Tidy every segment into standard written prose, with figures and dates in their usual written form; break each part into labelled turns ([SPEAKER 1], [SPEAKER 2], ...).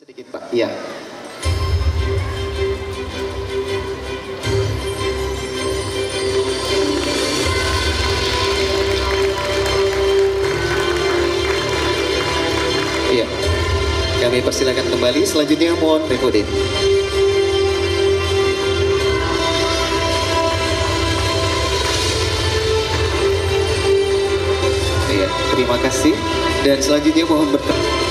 [SPEAKER 1] Sedikit Pak, iya. Iya, kami persilakan kembali. Selanjutnya mohon recording. Iya, terima kasih. Dan selanjutnya mohon berkenan.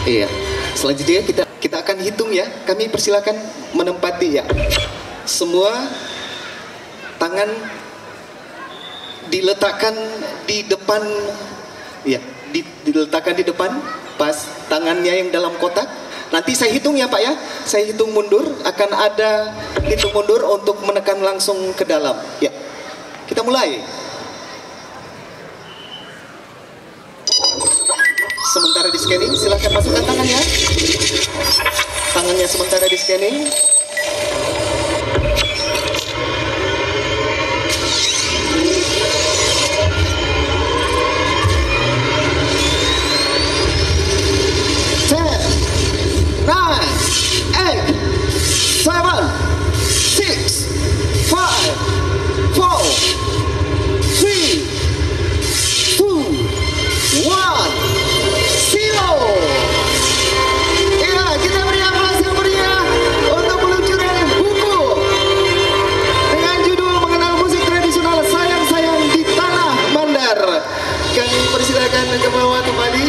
[SPEAKER 1] Iya, selanjutnya kita akan hitung ya. Kami persilakan menempati ya. Semua tangan diletakkan di depan, ya, diletakkan di depan, pas tangannya yang dalam kotak. Nanti saya hitung ya Pak ya. Saya hitung mundur, akan ada hitung mundur untuk menekan langsung ke dalam. Ya, kita mulai. Sementara di scanning, silahkan masukkan tangannya. Tangannya sementara di scanning. Ke bawah kembali.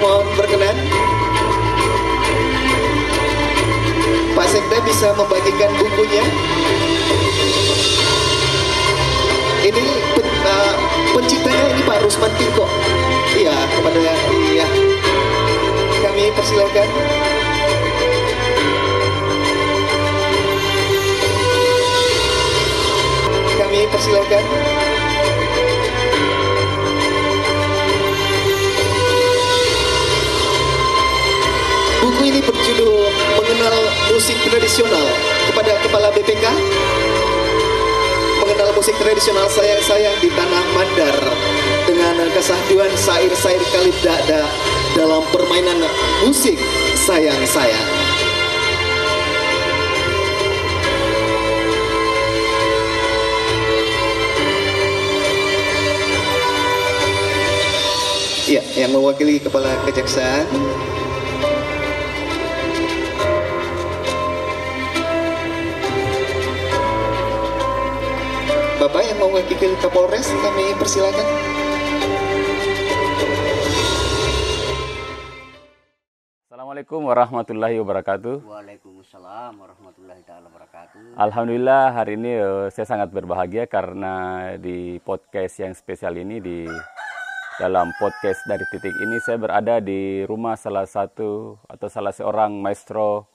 [SPEAKER 1] Mohon berkenan. Pak Sekda bisa membagikan bukunya. Ini penciptanya ini Pak Rusman Piko. Iya, kepada iya. Kami persilakan. Kami persilakan. Buku ini berjudul Mengenal Musik Tradisional. Kepada Kepala BPK, mengenal musik tradisional sayang-sayang di tanah Mandar, dengan kesahduan sair-sair kalib dada dalam permainan musik sayang-sayang. Ya, yang mewakili Kepala Kejaksaan. Bapak yang mewakili Kapolres, kami persilakan.
[SPEAKER 2] Assalamualaikum warahmatullahi wabarakatuh.
[SPEAKER 3] Waalaikumsalam warahmatullahi wabarakatuh.
[SPEAKER 2] Alhamdulillah hari ini saya sangat berbahagia karena di podcast yang spesial ini, dalam podcast dari titik ini saya berada di rumah salah seorang maestro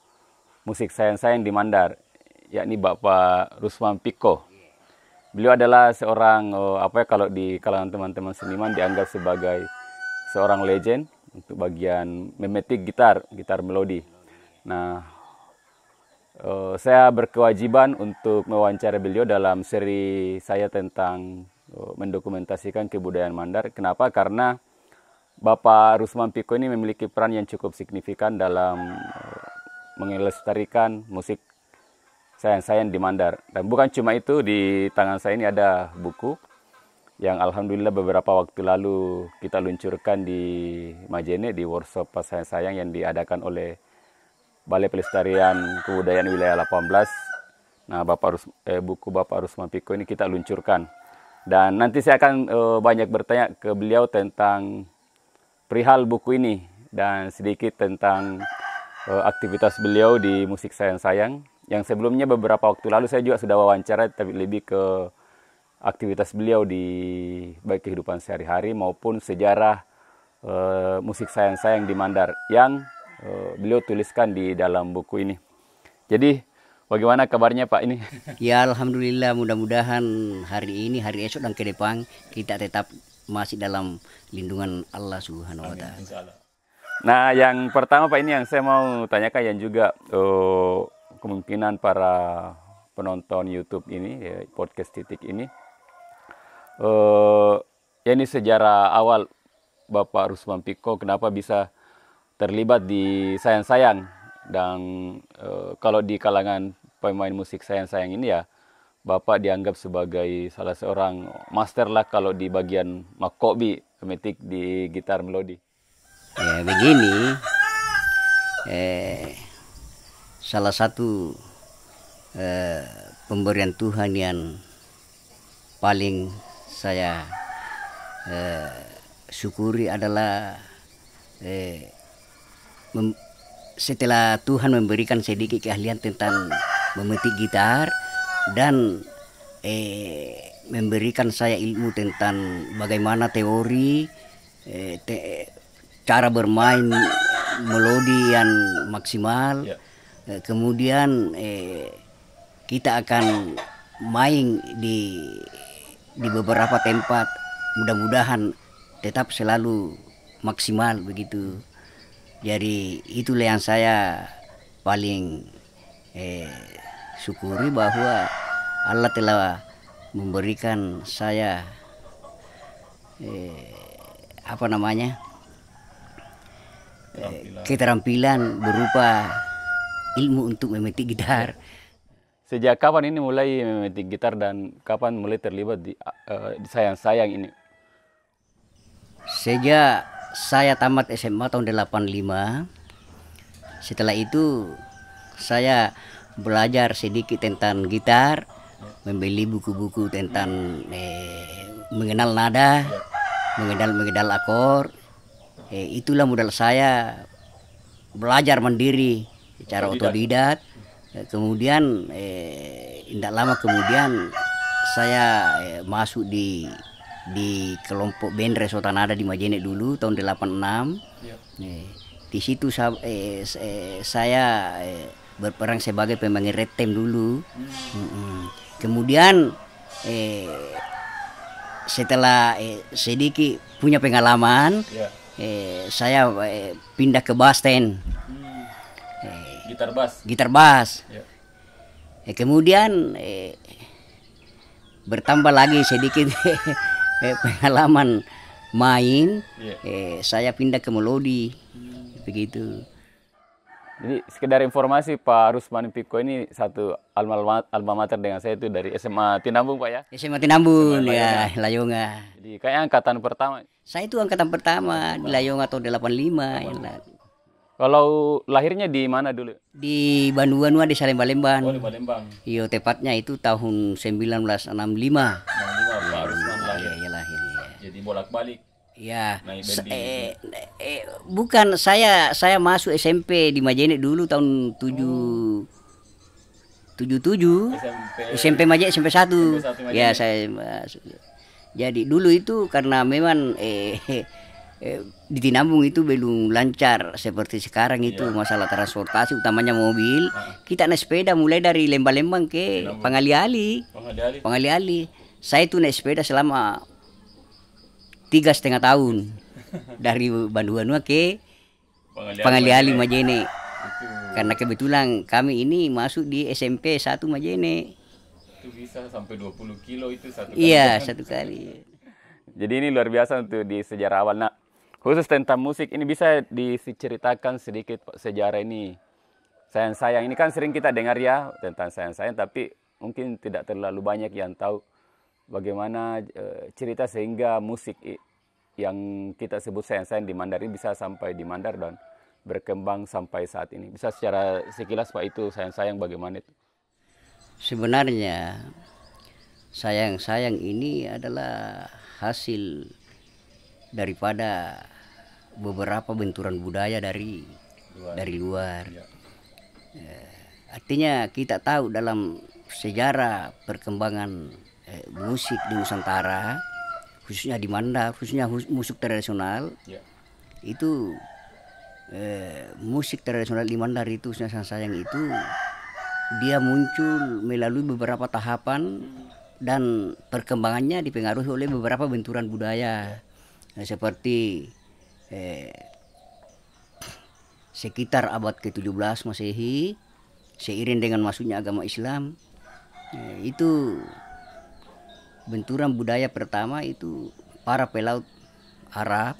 [SPEAKER 2] musik sayang-sayang di Mandar, yakni Bapak Rusman Piko. Beliau adalah seorang kalau di kalangan teman-teman seniman dianggap sebagai seorang legend untuk bagian memetik gitar melodi. Nah, saya berkewajiban untuk mewawancara beliau dalam seri saya tentang mendokumentasikan kebudayaan Mandar. Kenapa? Karena Bapak Rusman Piko ini memiliki peran yang cukup signifikan dalam melestarikan musik sayang-sayang di Mandar. Dan bukan cuma itu, di tangan saya ini ada buku yang alhamdulillah beberapa waktu lalu kita luncurkan di Majene di workshop sayang-sayang yang diadakan oleh Balai Pelestarian Kebudayaan Wilayah 18. Nah, buku Bapak Rusman Piko ini kita luncurkan. Dan nanti saya akan banyak bertanya ke beliau tentang perihal buku ini dan sedikit tentang aktivitas beliau di musik sayang-sayang. Yang sebelumnya beberapa waktu lalu saya juga sudah wawancara, tapi lebih ke aktivitas beliau di baik kehidupan sehari-hari maupun sejarah musik sayang-sayang di Mandar yang beliau tuliskan di dalam buku ini. Jadi bagaimana kabarnya Pak ini?
[SPEAKER 3] Ya alhamdulillah, mudah-mudahan hari ini, hari esok dan ke depan kita tetap masih dalam lindungan Allah Subhanahu wa taala.
[SPEAKER 2] Nah, yang pertama Pak, ini yang saya mau tanyakan yang juga kemungkinan para penonton YouTube ini, ya, podcast titik ini. Ya ini sejarah awal Bapak Rusman Piko kenapa bisa terlibat di Sayang-Sayang, dan kalau di kalangan pemain musik Sayang-Sayang ini ya Bapak dianggap sebagai salah seorang master lah kalau di bagian makobi, metik di gitar melodi.
[SPEAKER 3] Ya begini, salah satu pemberian Tuhan yang paling saya syukuri adalah setelah Tuhan memberikan sedikit keahlian tentang memetik gitar dan memberikan saya ilmu tentang bagaimana teori, cara bermain melodi yang maksimal. Kemudian kita akan main di beberapa tempat, mudah-mudahan tetap selalu maksimal begitu. Jadi itulah yang saya paling syukuri, bahwa Allah telah memberikan saya keterampilan berupa ilmu untuk memetik gitar.
[SPEAKER 2] Sejak kapan ini mulai memetik gitar dan kapan mulai terlibat di Sayang-Sayang ini?
[SPEAKER 3] Sejak saya tamat SMA tahun 85. Setelah itu saya belajar sedikit tentang gitar, membeli buku-buku tentang mengenal nada, mengenal akor. Itulah modal saya belajar mandiri secara otodidak. Kemudian tidak lama kemudian saya masuk di kelompok band Resota Nada di Majene dulu tahun 86. Di situ saya berperan sebagai pemain retem dulu. Kemudian setelah sedikit punya pengalaman, saya pindah ke bass-ten. Gitar bass. Kemudian bertambah lagi sedikit pengalaman main, saya pindah ke melodi, begitu.
[SPEAKER 2] Jadi sekedar informasi, Pak Rusman Piko ini satu alma mater dengan saya itu dari SMA Tinambung, Pak ya?
[SPEAKER 3] SMA Tinambung, ya, Layonga.
[SPEAKER 2] Jadi kayaknya angkatan pertama.
[SPEAKER 3] Saya itu angkatan pertama di Layonga tahun 85. Ya.
[SPEAKER 2] Kalau lahirnya di mana dulu?
[SPEAKER 3] Di Banduanua, di Salemba-Lembang.
[SPEAKER 2] Oh, di Palembang.
[SPEAKER 3] Iya, tepatnya itu tahun 1965.
[SPEAKER 2] 65 Pak Rusman lahir.
[SPEAKER 3] Iya, lahir. Ya.
[SPEAKER 2] Jadi bolak-balik.
[SPEAKER 3] Ya, bukan, saya masuk SMP di Majene dulu tahun 77. SMP Majene, SMP 1. Ya, saya masuk. Jadi dulu itu karena memang di Tinambung itu belum lancar seperti sekarang itu, masalah transportasi utamanya mobil. Kita naik sepeda mulai dari Lembang-Lembang ke Pangali-Ali. Saya itu naik sepeda selama 3,5 tahun dari Banduanua ke Pangali-Ali Majene. Karena kebetulan kami ini masuk di SMP 1 Majene.
[SPEAKER 2] Itu bisa sampai 20 kilo itu satu kali.
[SPEAKER 3] Iya, satu kali.
[SPEAKER 2] Jadi ini luar biasa untuk di sejarah awal. Nah, khusus tentang musik ini bisa diceritakan sedikit Pak, sejarah ini. Sayang-Sayang ini kan sering kita dengar ya tentang Sayang-Sayang, tapi mungkin tidak terlalu banyak yang tahu bagaimana cerita sehingga musik yang kita sebut Sayang-Sayang di Mandar ini bisa sampai di Mandar dan berkembang sampai saat ini. Bisa secara sekilas Pak, itu Sayang-Sayang bagaimana itu?
[SPEAKER 3] Sebenarnya Sayang-Sayang ini adalah hasil daripada beberapa benturan budaya dari luar. Artinya kita tahu dalam sejarah perkembangan musik di Nusantara, khususnya di Mandar, khususnya musik tradisional, itu musik tradisional di Mandar itu, Sayang itu dia muncul melalui beberapa tahapan dan perkembangannya dipengaruhi oleh beberapa benturan budaya. Seperti sekitar abad ke-17 Masehi, seiring dengan masuknya agama Islam, Itu benturan budaya pertama itu para pelaut Arab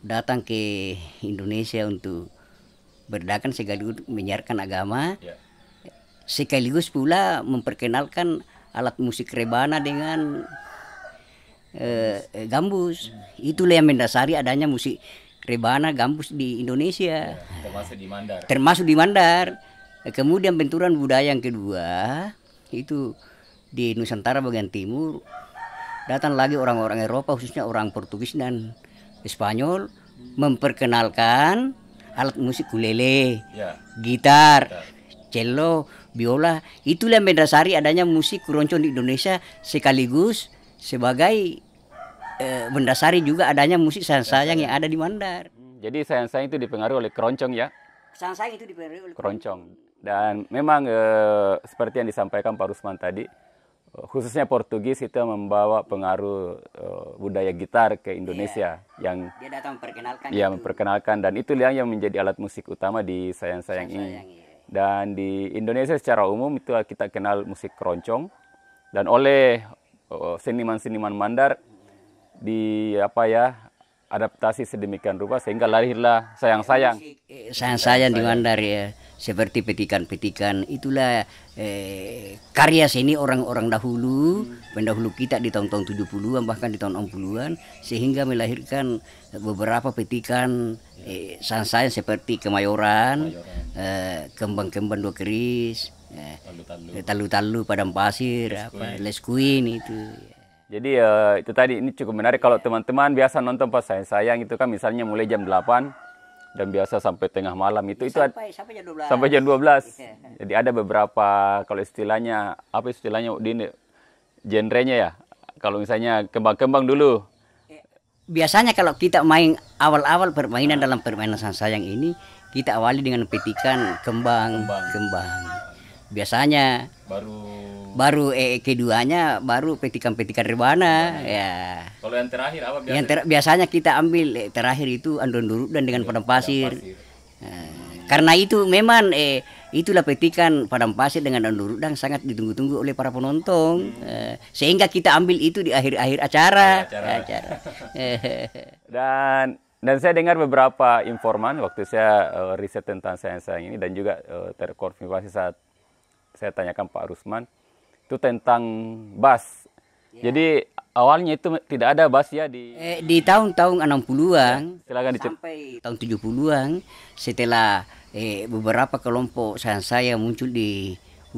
[SPEAKER 3] datang ke Indonesia untuk berdagang sekaligus menyiarkan agama, sekaligus pula memperkenalkan alat musik rebana dengan gambus. Itulah yang mendasari adanya musik rebana gambus di Indonesia. Termasuk di Mandar. Kemudian benturan budaya yang kedua itu di Nusantara bagian timur datang lagi orang-orang Eropa, khususnya orang Portugis dan Spanyol, memperkenalkan alat musik ukulele, gitar, cello, biola. Itulah yang mendasari adanya musik keroncong di Indonesia, sekaligus sebagai mendasari juga adanya musik sayang-sayang yang ada di Mandar.
[SPEAKER 2] Jadi sayang-sayang itu dipengaruhi oleh keroncong ya?
[SPEAKER 3] Sayang-sayang itu dipengaruhi oleh
[SPEAKER 2] keroncong. Dan memang seperti yang disampaikan Pak Rusman tadi, khususnya Portugis itu membawa pengaruh budaya gitar ke Indonesia yang
[SPEAKER 3] dia datang memperkenalkan.
[SPEAKER 2] Ya, memperkenalkan, dan itu yang menjadi alat musik utama di sayang-sayang ini. Dan di Indonesia secara umum itu kita kenal musik keroncong, dan oleh seniman-seniman Mandar adaptasi sedemikian rupa sehingga lahirlah sayang-sayang.
[SPEAKER 3] Sayang-sayang di Mandar ya, seperti petikan-petikan. Itulah karya seni orang-orang dahulu, pendahulu kita di tahun-tahun 70-an bahkan di tahun 60-an, sehingga melahirkan beberapa petikan sayang-sayang seperti Kemayoran, Kembang-kembang Dua Keris, Talu-talu Padang Pasir, Leskuin itu.
[SPEAKER 2] Jadi itu tadi, ini cukup menarik kalau teman-teman biasa nonton pas sayang-sayang itu kan misalnya mulai jam 8 dan biasa sampai tengah malam itu
[SPEAKER 3] sampai jam 12.
[SPEAKER 2] Sampai jam 12. Jadi ada beberapa, kalau istilahnya di genrenya ya. Kalau misalnya kembang-kembang dulu.
[SPEAKER 3] Biasanya kalau kita main awal-awal permainan dalam permainan sayang ini, kita awali dengan petikan kembang. Biasanya baru keduanya baru petikan-petikan rebana ya.
[SPEAKER 2] Kalau yang terakhir apa biasanya?
[SPEAKER 3] Yang biasanya kita ambil terakhir itu andon duruk dan dengan padang pasir. Karena itu memang itulah petikan padang pasir dengan andon duruk dan sangat ditunggu-tunggu oleh para penonton. Sehingga kita ambil itu di akhir-akhir acara.
[SPEAKER 2] Dan saya dengar beberapa informan waktu saya riset tentang sayang-sayang ini, dan juga terkonfirmasi saat saya tanyakan Pak Rusman itu tentang bass. Jadi awalnya itu tidak ada bass ya
[SPEAKER 3] di tahun-tahun 60-an
[SPEAKER 2] sampai
[SPEAKER 3] tahun 70-an, setelah beberapa kelompok saya muncul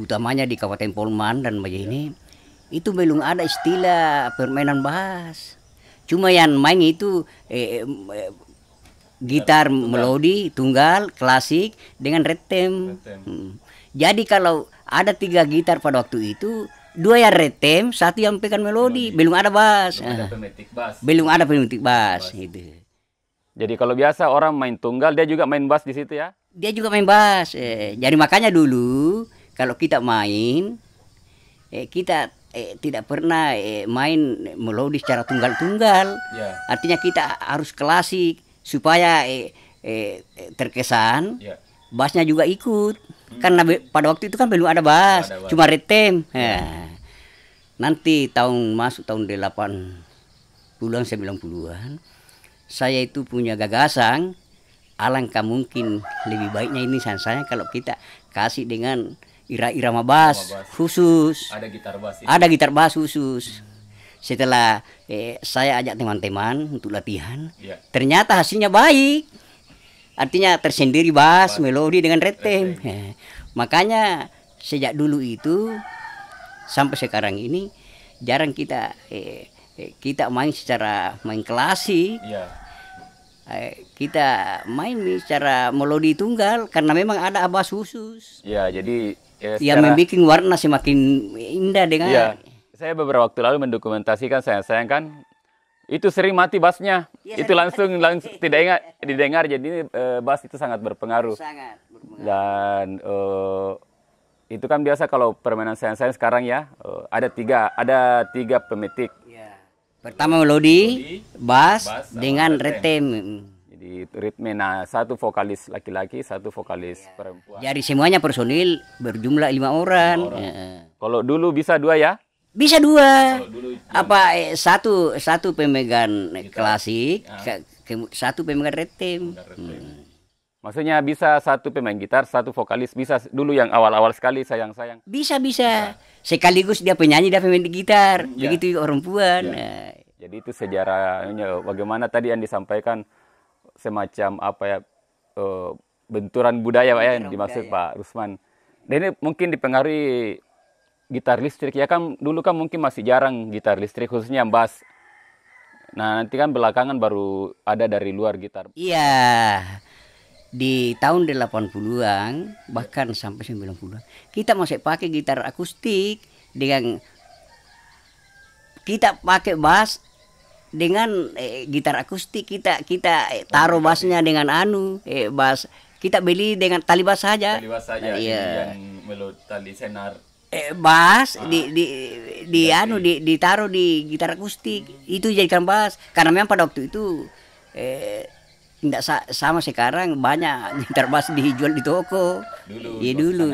[SPEAKER 3] utamanya di Kabupaten Polman dan Majene, itu belum ada istilah permainan bass. Cuma yang main itu gitar melodi tunggal klasik dengan retem. Jadi kalau ada 3 gitar pada waktu itu, 2 yang retem, 1 yang pekan melodi, belum ada bass. Belum ada pemetik bass itu.
[SPEAKER 2] Jadi kalau biasa orang main tunggal, dia juga main bass di situ ya?
[SPEAKER 3] Dia juga main bass. Jadi makanya dulu kalau kita main, kita tidak pernah main melodi secara tunggal-tunggal. Artinya kita harus klasik supaya terkesan. Bassnya juga ikut. Karena pada waktu itu kan belum ada bass, cuma retem. Nanti masuk tahun 80-an 90-an, saya itu punya gagasan, alangkah mungkin lebih baiknya ini saya kalau kita kasih dengan irama bass khusus. Ada gitar bass khusus. Setelah saya ajak teman-teman untuk latihan, ternyata hasilnya baik. Artinya tersendiri bass, melodi dengan retem. Makanya sejak dulu itu sampai sekarang ini jarang kita main secara main klasik. Kita main secara melodi tunggal karena memang ada bass khusus.
[SPEAKER 2] Ya, jadi
[SPEAKER 3] yang membuat warna semakin indah dengan.
[SPEAKER 2] Saya beberapa waktu lalu mendokumentasikan sayang-sayang kan. Itu sering mati bassnya, itu langsung tidak didengar. Jadi bass itu sangat berpengaruh. Dan itu kan biasa kalau permainan sayang-sayang sekarang ya, ada tiga pemetik.
[SPEAKER 3] Pertama melodi, bass dengan retem.
[SPEAKER 2] Jadi ritme, satu vokalis laki-laki, satu vokalis perempuan.
[SPEAKER 3] Jadi semuanya personil berjumlah 5 orang.
[SPEAKER 2] Kalau dulu bisa 2 ya?
[SPEAKER 3] Bisa 2.
[SPEAKER 2] Kalau dulu
[SPEAKER 3] Satu pemegang klasik, satu pemegang retem.
[SPEAKER 2] maksudnya bisa 1 pemain gitar, 1 vokalis, bisa dulu yang awal-awal sekali sayang-sayang.
[SPEAKER 3] Bisa. Sekaligus dia penyanyi, dia pemain gitar. Begitu juga orang Puan. Nah.
[SPEAKER 2] Jadi itu sejarahnya bagaimana tadi yang disampaikan semacam apa ya benturan budaya Pak ya yang dimaksud Pak Rusman. Dan ini mungkin dipengaruhi gitar listrik ya kan dulu kan mungkin masih jarang gitar listrik khususnya bass. Nah, nanti kan belakangan baru ada dari luar gitar.
[SPEAKER 3] Iya. Di tahun 80-an bahkan sampai 90-an kita masih pakai gitar akustik dengan kita pakai bass dengan gitar akustik kita taruh bassnya dengan bass kita beli dengan tali bass saja.
[SPEAKER 2] Tali bass saja
[SPEAKER 3] iya.
[SPEAKER 2] Yang melut tali senar.
[SPEAKER 3] Bass ditaruh di gitar akustik itu jadikan bass karena memang pada waktu itu tidak sama sekarang banyak gitar bass dijual di toko. Dulu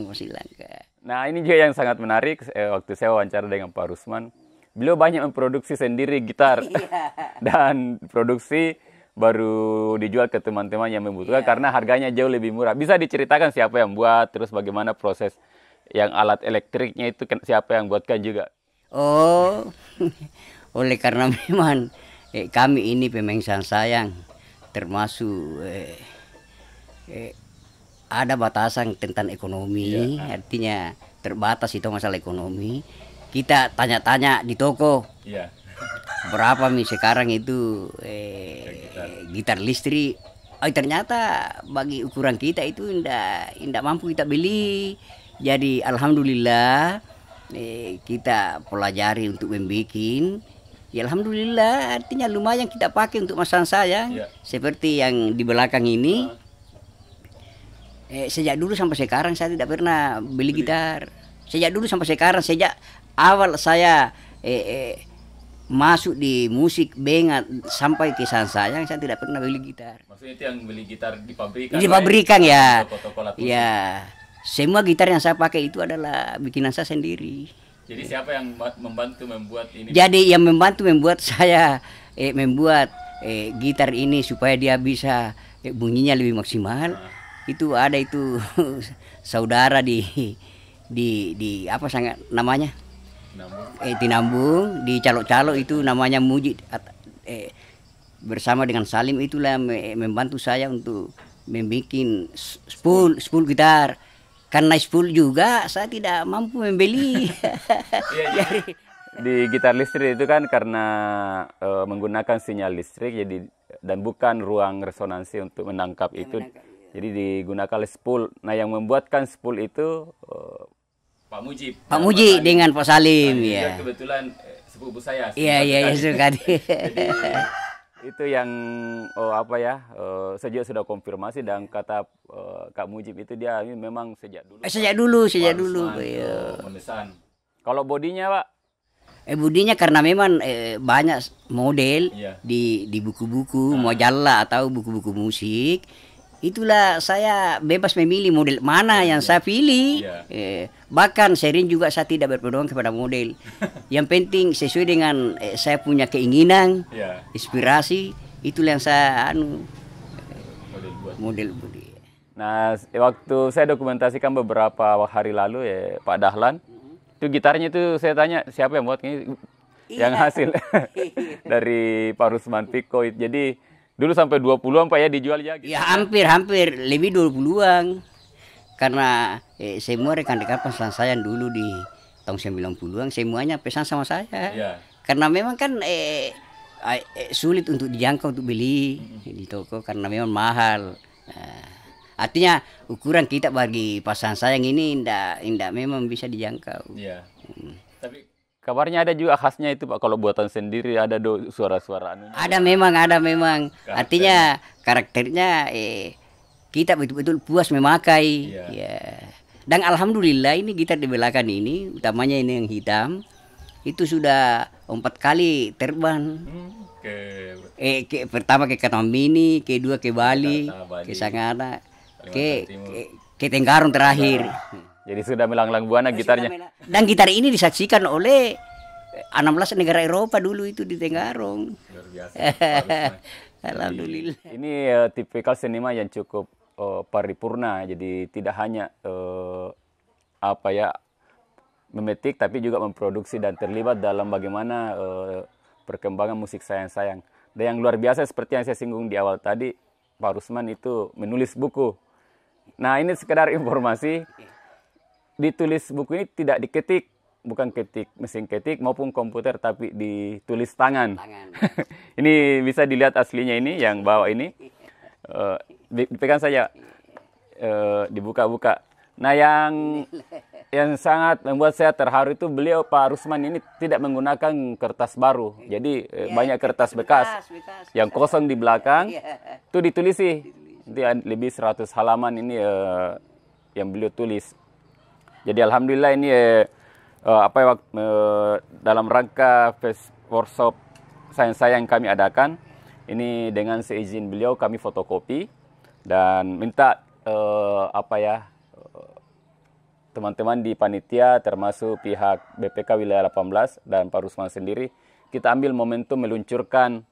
[SPEAKER 3] masih langka.
[SPEAKER 2] Nah ini juga yang sangat menarik waktu saya wawancara dengan Pak Rusman, beliau banyak memproduksi sendiri gitar dan produksi baru dijual ke teman-teman yang membutuhkan karena harganya jauh lebih murah. Bisa diceritakan siapa yang buat, terus bagaimana proses yang alat elektriknya itu siapa yang buatkan juga?
[SPEAKER 3] Oh, oleh karena memang kami ini pemain sayang termasuk ada batasan tentang ekonomi, artinya terbatas itu masalah ekonomi. Kita tanya-tanya di toko, berapa sekarang itu gitar listrik? Ternyata bagi ukuran kita itu tidak mampu kita beli. Jadi alhamdulillah kita pelajari untuk membuat. Ya alhamdulillah artinya lumayan kita pakai untuk masang sayang. Seperti yang di belakang ini. Sejak dulu sampai sekarang saya tidak pernah beli gitar. Sejak dulu sampai sekarang, sejak awal saya masuk di musik bengat sampai ke sayang saya tidak pernah beli gitar.
[SPEAKER 2] Maksudnya itu yang beli gitar di pabrikan?
[SPEAKER 3] Di pabrikan ya.
[SPEAKER 2] Toko-toko
[SPEAKER 3] ya. Semua gitar yang saya pakai itu adalah bikinan saya sendiri.
[SPEAKER 2] Jadi siapa yang membantu membuat ini?
[SPEAKER 3] Jadi yang membantu membuat saya membuat gitar ini supaya dia bisa bunyinya lebih maksimal. Itu ada itu saudara di apa sangat namanya? Tinambung di Calo-Calo itu namanya Mujid bersama dengan Salim itulah membantu saya untuk membuat spool gitar. Karena spool juga saya tidak mampu membeli.
[SPEAKER 2] Di gitar listrik itu kan karena menggunakan sinyal listrik jadi dan bukan ruang resonansi untuk menangkap itu. Jadi digunakan spool. Nah yang membuatkan spool itu Pak Mujib.
[SPEAKER 3] Pak Mujib dengan Pak Salim ya.
[SPEAKER 2] Kebetulan sepupu saya.
[SPEAKER 3] Iya suka.
[SPEAKER 2] Itu yang sejak sudah konfirmasi dan kata Kak Mujib itu dia memang sejak dulu. Sejak dulu. Memesan. Kalau bodinya Pak?
[SPEAKER 3] Bodinya karena memang banyak model di buku-buku majalah atau buku-buku musik. Itulah saya bebas memilih model mana yang saya pilih. Bahkan sering juga saya tidak berpedoman kepada model. Yang penting sesuai dengan saya punya keinginan, inspirasi, itulah yang saya model buat.
[SPEAKER 2] Nah, waktu saya dokumentasikan beberapa hari lalu Pak Dahlan, itu gitarnya itu saya tanya siapa yang buat ini, yang hasil dari Pak Rusman Piko. Jadi dulu sampai 20-an Pak ya dijual ya? Gitu.
[SPEAKER 3] Ya hampir lebih 20-an. Karena semua rekan-rekan pesan saya dulu di tahun 90-an semuanya pesan sama saya. Karena memang kan sulit untuk dijangkau untuk beli di toko karena memang mahal. Artinya ukuran kita bagi pasangan sayang ini indah memang bisa dijangkau.
[SPEAKER 2] Tapi kabarnya ada juga khasnya itu Pak, kalau buatan sendiri ada suara-suara anunya.
[SPEAKER 3] Ada memang. Artinya karakternya kita betul-betul puas memakai. Dan alhamdulillah ini gitar di belakang ini, utamanya ini yang hitam, itu sudah 4 kali terbang. Pertama ke Katambini, kedua ke Bali, ke Sangana, ke Tenggarong terakhir.
[SPEAKER 2] Jadi sudah melanglang buana gitarnya.
[SPEAKER 3] Dan gitar ini disaksikan oleh 16 negara Eropa dulu itu di Tenggarong.
[SPEAKER 2] Luar biasa.
[SPEAKER 3] Alhamdulillah.
[SPEAKER 2] Ini tipikal seniman yang cukup paripurna. Jadi tidak hanya memetik, tapi juga memproduksi dan terlibat dalam bagaimana perkembangan musik sayang-sayang. Dan yang luar biasa seperti yang saya singgung di awal tadi, Pak Rusman itu menulis buku. Nah, ini sekedar informasi. Ditulis buku ini tidak diketik, bukan ketik mesin ketik maupun komputer, tapi ditulis tangan. Ini bisa dilihat aslinya ini, yang bawah ini. Dipegang saja, dibuka-buka. Nah, yang sangat membuat saya terharu itu beliau Pak Rusman ini tidak menggunakan kertas baru. Jadi banyak kertas bekas yang kosong di belakang itu ditulisi. Itu lebih 100 halaman ini yang beliau tulis. Jadi alhamdulillah ini dalam rangka workshop sayang-sayang kami adakan ini, dengan seizin beliau kami fotokopi dan minta teman-teman di panitia termasuk pihak BPK Wilayah 18 dan Pak Rusman sendiri, kita ambil momentum meluncurkan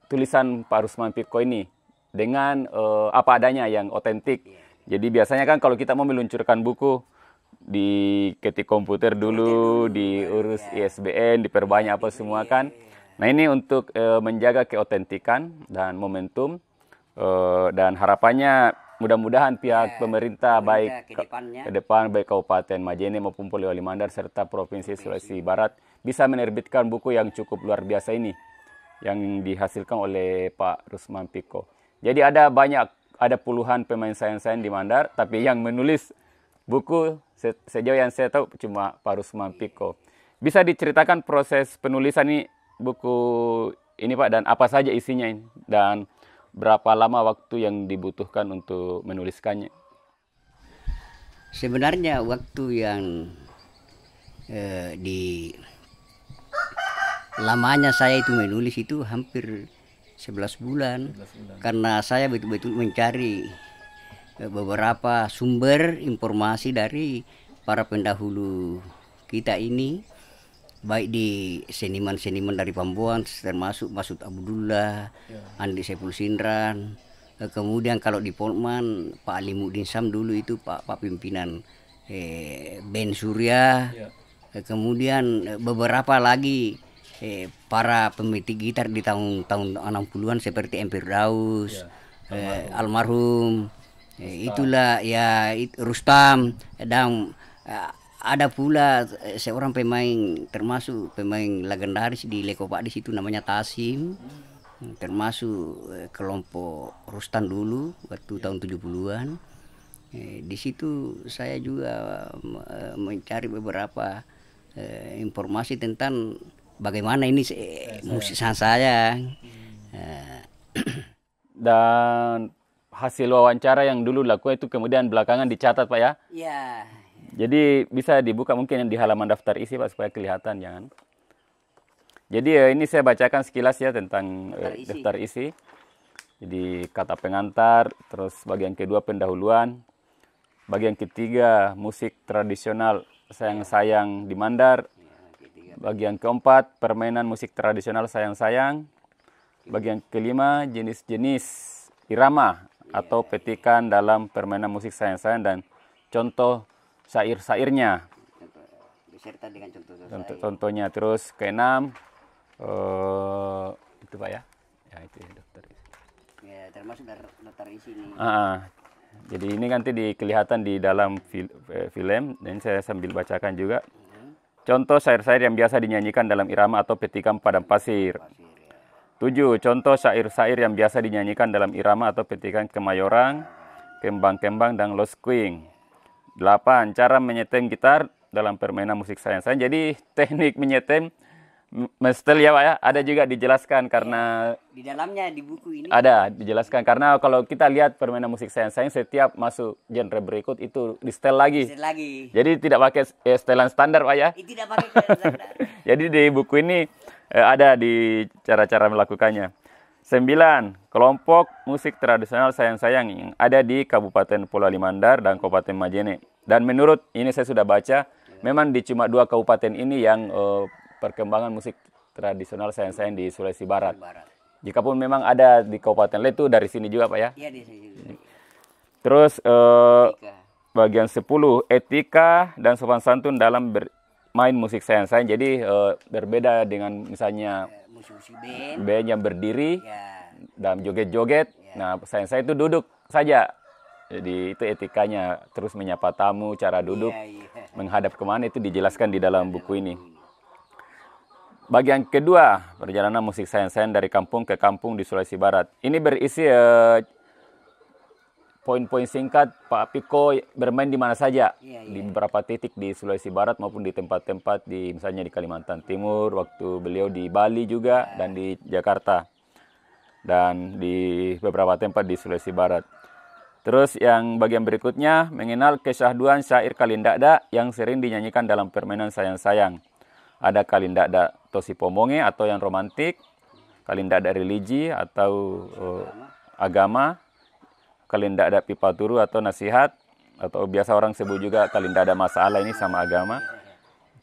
[SPEAKER 2] tulisan Pak Rusman Piko ini dengan apa adanya yang otentik. Jadi biasanya kan kalau kita mau meluncurkan buku, diketik komputer dulu, diurus ISBN, diperbanyak apa semua kan. Nah, ini untuk menjaga keotentikan dan momentum, dan harapannya mudah-mudahan pihak pemerintah baik ke depan, baik Kabupaten Majene maupun Polewali Mandar serta Provinsi Sulawesi Barat bisa menerbitkan buku yang cukup luar biasa ini yang dihasilkan oleh Pak Rusman Piko. Jadi ada puluhan pemain sayang-sayang di Mandar, tapi yang menulis buku sejauh yang saya tahu cuma Pak Rusman Piko. Bisa diceritakan proses penulisan buku ini Pak, dan apa saja isinya ini, dan berapa lama waktu yang dibutuhkan untuk menuliskannya?
[SPEAKER 3] Sebenarnya waktu yang lamanya saya itu menulis itu hampir 11 bulan. Karena saya betul-betul mencari beberapa sumber informasi dari para pendahulu kita ini, baik di seniman-seniman dari Pambuan termasuk Masud Abdullah, Andi Saiful Sindran, kemudian kalau di Polman Pak Alimuddin Sam dulu itu Pak pimpinan Ben Surya, kemudian beberapa lagi para pemetik gitar di tahun 60-an seperti Emir Daus, almarhum, itulah ya Rustam, dan ada pula seorang pemain termasuk pemain legendaris di Lekopak di situ namanya Tasim, termasuk kelompok Rustam dulu waktu tahun 70-an. Di situ saya juga mencari beberapa informasi tentang bagaimana ini musik saya.
[SPEAKER 2] Dan hasil wawancara yang dulu lakukan itu kemudian belakangan dicatat Pak ya?
[SPEAKER 3] Iya.
[SPEAKER 2] Jadi bisa dibuka mungkin di halaman daftar isi Pak supaya kelihatan jangan. Jadi ini saya bacakan sekilas ya tentang daftar isi. Jadi kata pengantar, terus bagian kedua pendahuluan, bagian ketiga musik tradisional sayang-sayang di Mandar, bagian keempat permainan musik tradisional sayang-sayang, bagian kelima jenis-jenis irama atau petikan dalam permainan musik sayang-sayang dan contoh syair-syairnya
[SPEAKER 3] Beserta dengan
[SPEAKER 2] contohnya. Terus keenam itu Pak ya, itu daftar isi.
[SPEAKER 3] Ya, termasuk daftar isi ini.
[SPEAKER 2] Jadi ini nanti kelihatan di dalam film, dan saya sambil bacakan juga. Contoh syair-syair yang biasa dinyanyikan dalam irama atau petikan padang pasir. 7. Contoh syair-syair yang biasa dinyanyikan dalam irama atau petikan Kemayoran, Kembang-Kembang, dan Loskuing. 8. Cara menyetem gitar dalam permainan musik sayang-sayang. Jadi teknik menyetem mestel ya Pak ya, ada juga dijelaskan karena
[SPEAKER 3] di dalamnya di buku ini
[SPEAKER 2] ada dijelaskan, karena kalau kita lihat permainan musik sayang-sayang setiap masuk genre berikut itu di setel lagi. Jadi tidak pakai setelan standar Pak ya.
[SPEAKER 3] Tidak pakai setelan standar.
[SPEAKER 2] Jadi di buku ini ada di cara-cara melakukannya. 9. Kelompok musik tradisional sayang-sayang yang ada di Kabupaten Polali Mandar dan Kabupaten Majene. Dan menurut ini saya sudah baca, memang di cuma 2 kabupaten ini yang perkembangan musik tradisional sayang-sayang di Sulawesi Barat. Jikapun memang ada di kabupaten lain itu dari sini juga Pak ya?
[SPEAKER 3] Iya, di sini juga.
[SPEAKER 2] Terus bagian 10, etika dan sopan santun dalam bermain musik sayang-sayang. Jadi berbeda dengan misalnya
[SPEAKER 3] Musik-musik band.
[SPEAKER 2] band yang berdiri
[SPEAKER 3] Ya.
[SPEAKER 2] dan joget-joget. Nah, sayang-sayang itu duduk saja. Jadi itu etikanya, terus menyapa tamu, cara duduk,
[SPEAKER 3] Iya.
[SPEAKER 2] menghadap kemana itu dijelaskan di dalam buku ini. Bagian kedua, perjalanan musik sayang-sayang dari kampung ke kampung di Sulawesi Barat. Ini berisi poin-poin singkat Pak Piko bermain di mana saja, di beberapa titik di Sulawesi Barat maupun di tempat-tempat di misalnya di Kalimantan Timur, waktu beliau di Bali juga dan di Jakarta dan di beberapa tempat di Sulawesi Barat. Terus yang bagian berikutnya mengenal kesyahduan syair Kalindakda yang sering dinyanyikan dalam permainan sayang-sayang. Ada Kalindakda Tosi Pomonge atau yang romantik, Kalindakda religi atau agama, Kalindakda Pipaturu atau nasihat, atau biasa orang sebut juga Kalindakda masalah, ini sama agama.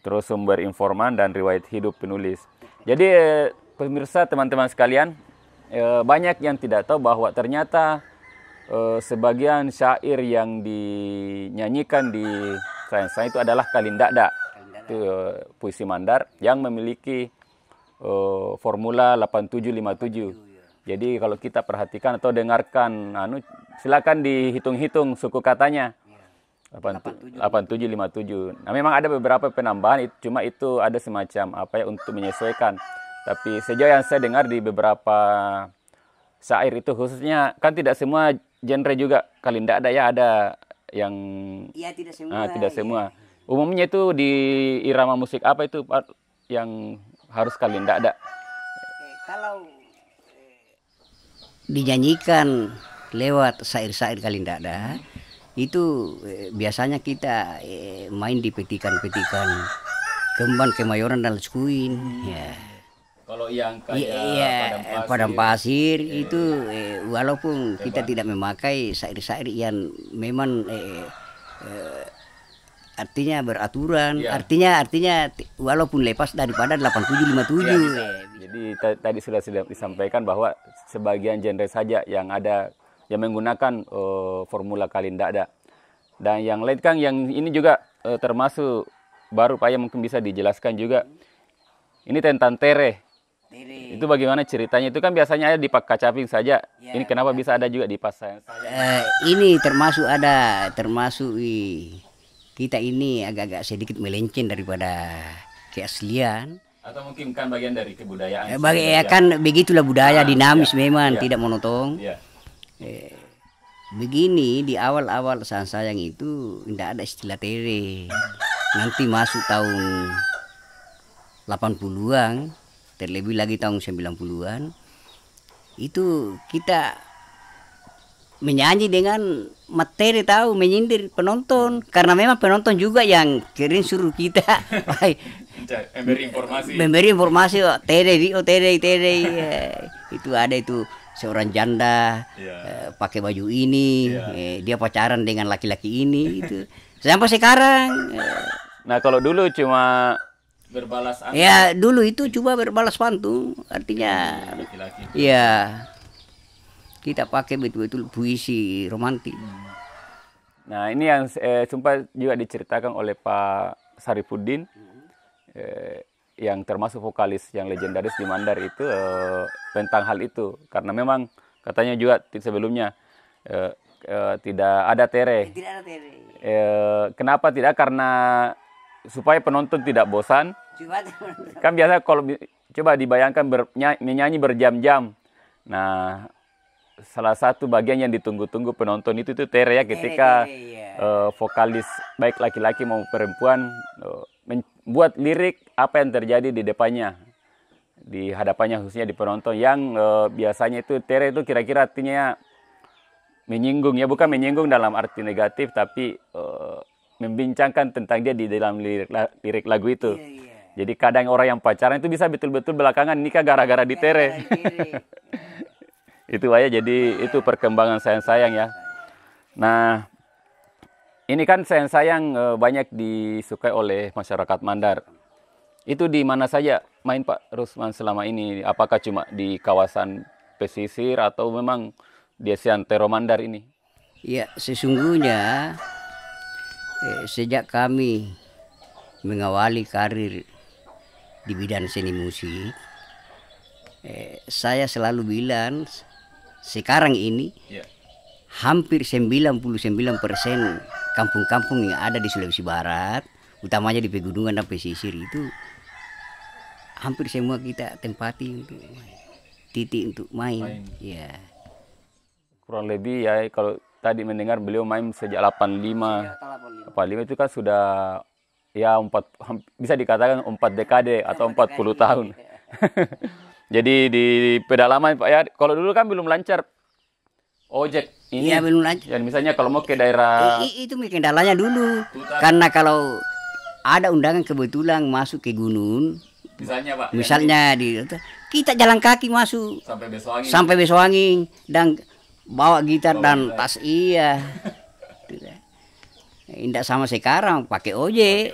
[SPEAKER 2] Terus sumber informan dan riwayat hidup penulis. Jadi pemirsa teman-teman sekalian, banyak yang tidak tahu bahwa ternyata sebagian syair yang dinyanyikan di sayang-sayang itu adalah Kalindakda. Itu puisi Mandar yang memiliki formula 8757. Jadi kalau kita perhatikan atau dengarkan, silakan dihitung-hitung suku katanya. 8757. Nah, memang ada beberapa penambahan, cuma itu ada semacam untuk menyesuaikan. Tapi sejauh yang saya dengar di beberapa syair itu khususnya, kan tidak semua genre juga Kalindakda ya, ada yang
[SPEAKER 3] tidak semua.
[SPEAKER 2] Tidak semua. Umumnya itu di irama musik apa itu Pak yang harus Kalindakda?
[SPEAKER 3] Kalau dinyanyikan lewat syair-syair Kalindakda itu biasanya kita main di petikan-petikan Kemban, Kemayoran dan Leskuin. Ya.
[SPEAKER 2] Kalau yang kayak
[SPEAKER 3] Padang Pasir itu walaupun kita tidak memakai syair-syair yang memang artinya beraturan, artinya walaupun lepas daripada 8757.
[SPEAKER 2] Jadi tadi sudah disampaikan bahwa sebagian genre saja yang ada yang menggunakan formula Kalindakda. Dan yang lain kan yang ini juga termasuk baru Pak ya, mungkin bisa dijelaskan juga. Ini tentang tere. Itu bagaimana ceritanya? Itu kan biasanya ada di Pak Kacaping saja. Ini kenapa bisa ada juga di Pas Sayang?
[SPEAKER 3] Ini termasuk kita ini agak-agak sedikit melenceng daripada keaslian.
[SPEAKER 2] Atau mungkin kan bagian dari kebudayaan.
[SPEAKER 3] Kan begitulah budaya dinamis memang, tidak monoton. Begini di awal-awal sayang-sayang itu tidak ada istilah tere. Nanti masuk tahun 80-an, terlebih lagi tahun 90-an, itu kita menyanyi dengan materi menyindir penonton, karena memang penonton juga yang kirim suruh kita memberi informasi tere itu ada itu seorang janda pakai baju ini, dia pacaran dengan laki-laki ini itu sampai sekarang.
[SPEAKER 2] Nah kalau dulu cuma berbalas pantun.
[SPEAKER 3] Ya dulu itu coba berbalas pantun, artinya kita pakai betul-betul puisi romantis.
[SPEAKER 2] Nah ini yang sempat juga diceritakan oleh Pak Sarifuddin, yang termasuk vokalis yang legendaris di Mandar itu, tentang hal itu. Karena memang katanya juga sebelumnya tidak ada tere. Kenapa tidak? Karena supaya penonton tidak bosan. Kan biasa kalau coba dibayangkan menyanyi berjam-jam. Nah salah satu bagian yang ditunggu-tunggu penonton itu tere ya, ketika vokalis baik laki-laki maupun perempuan membuat lirik apa yang terjadi di depannya, di hadapannya, khususnya di penonton yang biasanya itu tere itu kira-kira artinya menyinggung ya, bukan menyinggung dalam arti negatif tapi membincangkan tentang dia di dalam lirik lagu itu. Jadi kadang orang yang pacaran itu bisa betul-betul belakangan nikah gara-gara di tere. Itu Pak ya, jadi itu perkembangan sayang-sayang ya. Nah, ini kan sayang-sayang banyak disukai oleh masyarakat Mandar. Itu di mana saja main Pak Rusman selama ini? Apakah cuma di kawasan pesisir atau memang di Santero Mandar ini?
[SPEAKER 3] Ya, sesungguhnya sejak kami mengawali karir di bidang seni musik, saya selalu bilang sekarang ini hampir 99% kampung-kampung yang ada di Sulawesi Barat, utamanya di pegunungan dan pesisir itu hampir semua kita tempati untuk titik untuk main. Ya.
[SPEAKER 2] Kurang lebih ya, kalau tadi mendengar beliau main sejak 85 itu kan sudah ya bisa dikatakan 4 dekade atau 40 tahun. Jadi di pedalaman Pak ya, kalau dulu kan belum lancar ojek ini.
[SPEAKER 3] Iya, belum lancar.
[SPEAKER 2] Ya, misalnya kalau mau ke daerah
[SPEAKER 3] itu kendalanya dulu. Karena kalau ada undangan kebetulan masuk ke gunung, misalnya kita jalan kaki masuk sampai Besoangin dan bawa gitar dan tas. Iya. Tidak sama sekarang pakai ojek.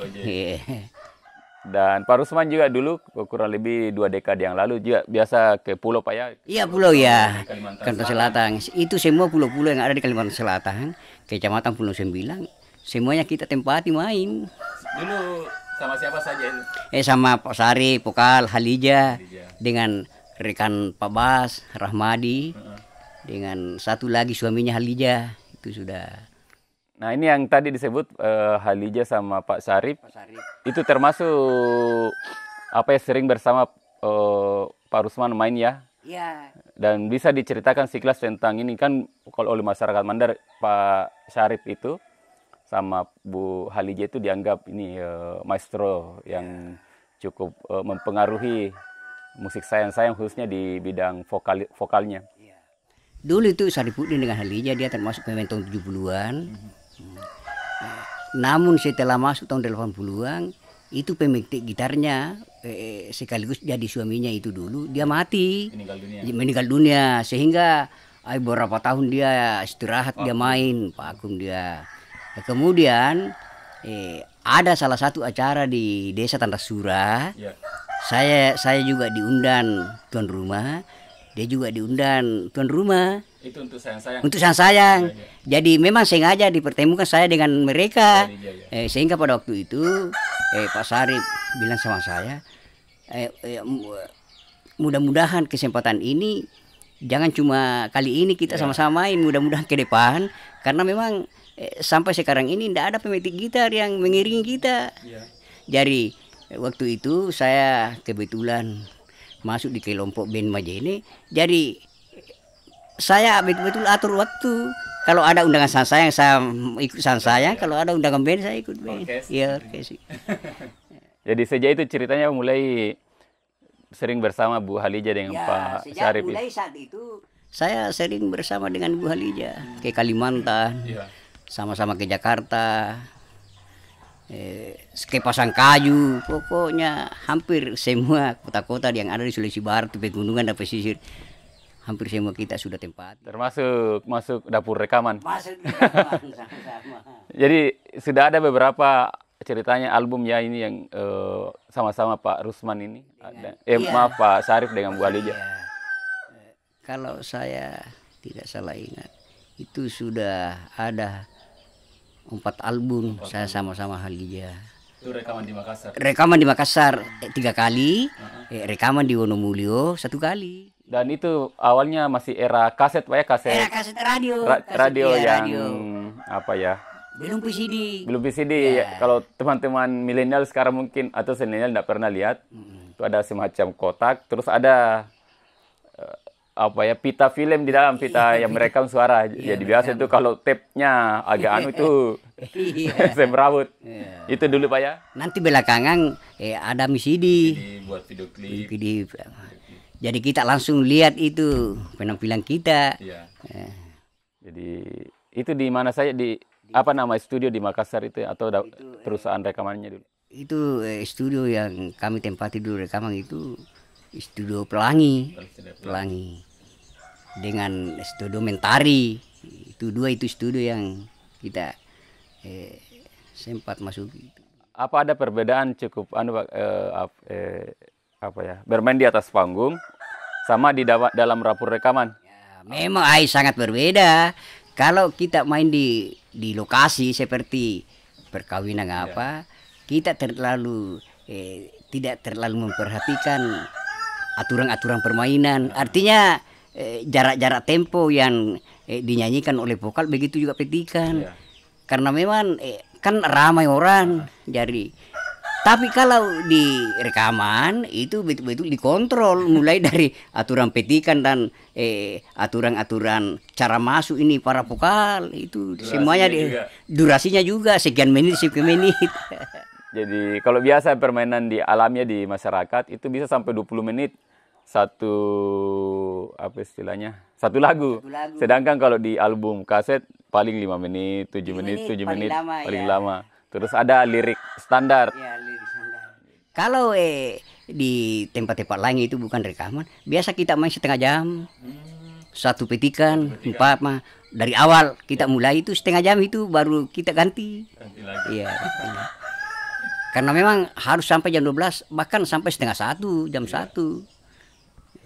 [SPEAKER 2] Dan Pak Rusman juga dulu kurang lebih 2 dekade yang lalu juga biasa ke pulau Pak ya?
[SPEAKER 3] Iya, pulau ya, Kalimantan Selatan. Itu semua pulau-pulau yang ada di Kalimantan Selatan, Kecamatan Pulau Sembilan, semuanya kita tempati main.
[SPEAKER 2] Dulu sama siapa saja itu?
[SPEAKER 3] Sama Pak Sari, Pokal, Halija, dengan rekan Pak Bas, Rahmadi, dengan satu lagi suaminya Halija, itu sudah.
[SPEAKER 2] Nah ini yang tadi disebut Halija sama Pak Sarip, itu termasuk apa ya, sering bersama Pak Rusman main ya?
[SPEAKER 3] Iya.
[SPEAKER 2] Dan bisa diceritakan sekilas tentang ini kan, kalau oleh masyarakat Mandar Pak Sarip itu sama Bu Halija itu dianggap ini maestro yang cukup mempengaruhi musik sayang-sayang khususnya di bidang vokalnya.
[SPEAKER 3] Dulu itu Saripudin dengan Halija dia termasuk pemain tahun 70-an. Namun setelah masuk tahun 80-an itu pemetik gitarnya sekaligus jadi suaminya itu dulu dia mati, meninggal dunia sehingga beberapa tahun dia istirahat, dia main vakum dia. Kemudian ada salah satu acara di Desa Tandasura. Saya juga diundang tuan rumah, dia juga diundang tuan rumah.
[SPEAKER 2] Itu untuk sayang-sayang.
[SPEAKER 3] Untuk sayang-sayang. Jadi memang sengaja dipertemukan saya dengan mereka. Sehingga pada waktu itu Pak Sarip bilang sama saya, mudah-mudahan kesempatan ini jangan cuma kali ini kita sama-sama main, mudah-mudahan ke depan. Karena memang sampai sekarang ini tidak ada pemetik gitar yang mengiringi kita. Jadi waktu itu saya kebetulan masuk di kelompok band Majene. Jadi saya betul-betul atur waktu. Kalau ada undangan sayang saya ikut sayang, kalau ada undangan band saya ikut band. Iya, orkes.
[SPEAKER 2] Jadi sejak itu ceritanya mulai sering bersama Bu Halija dengan Pak Sarip.
[SPEAKER 3] Mulai saat itu saya sering bersama dengan Bu Halija ke Kalimantan, sama-sama ke Jakarta, ke Pasangkayu, pokoknya hampir semua kota-kota yang ada di Sulawesi Barat, di pegunungan dan pesisir. Hampir semua kita sudah tempat.
[SPEAKER 2] Termasuk masuk dapur rekaman.
[SPEAKER 3] Masuk rekaman sama-sama.
[SPEAKER 2] Jadi sudah ada beberapa ceritanya album ya ini yang sama-sama Pak Rusman ini. Maaf Pak Sarip dengan Bu Halija.
[SPEAKER 3] Kalau saya tidak salah ingat, itu sudah ada 4 album saya sama-sama Halija.
[SPEAKER 2] Itu rekaman di Makassar.
[SPEAKER 3] Rekaman di Makassar 3 kali, rekaman di Wonomulyo 1 kali.
[SPEAKER 2] Dan itu awalnya masih era kaset Pak ya, kaset.
[SPEAKER 3] Era kaset radio.
[SPEAKER 2] Radio yang apa ya?
[SPEAKER 3] Belum VCD.
[SPEAKER 2] Belum VCD. Ya. Kalau teman-teman milenial sekarang mungkin atau senial tidak pernah lihat. Itu ada semacam kotak, terus ada apa ya, pita film di dalam, pita yang merekam suara. Jadi biasa itu kalau tape-nya agak anu itu semrawut. Itu dulu Pak ya. Nanti
[SPEAKER 3] belakangan ada VCD.
[SPEAKER 2] Buat video klip.
[SPEAKER 3] Jadi kita langsung lihat itu penampilan kita.
[SPEAKER 2] Jadi itu di mana saja, di apa nama studio di Makassar itu atau perusahaan rekamannya dulu?
[SPEAKER 3] Itu studio yang kami tempati dulu rekaman itu studio Pelangi. dengan studio Mentari. Itu dua itu studio yang kita sempat masuk.
[SPEAKER 2] Apa ada perbedaan cukup bermain di atas panggung sama di dalam rapor rekaman?
[SPEAKER 3] Ya, memang sangat berbeda. Kalau kita main di lokasi seperti perkawinan apa, kita tidak terlalu memperhatikan aturan-aturan permainan. Artinya jarak-jarak tempo yang dinyanyikan oleh vokal, begitu juga petikan. Karena memang kan ramai orang, jadi. Tapi kalau di rekaman itu betul-betul dikontrol, mulai dari aturan petikan dan aturan-aturan cara masuk ini para vokal itu semuanya durasinya juga sekian menit.
[SPEAKER 2] Jadi kalau biasa permainan di alamnya di masyarakat itu bisa sampai 20 menit satu lagu. Sedangkan kalau di album kaset paling 5 menit, 7 menit, paling lama. Terus ada lirik standar.
[SPEAKER 3] Ya, lirik standar. Kalau di tempat-tempat lain itu bukan rekaman, biasa kita main setengah jam. Satu petikan, 4 mah. Dari awal kita mulai itu setengah jam itu baru kita ganti lagi. Iya. Karena memang harus sampai jam 12, bahkan sampai setengah 1, jam 1.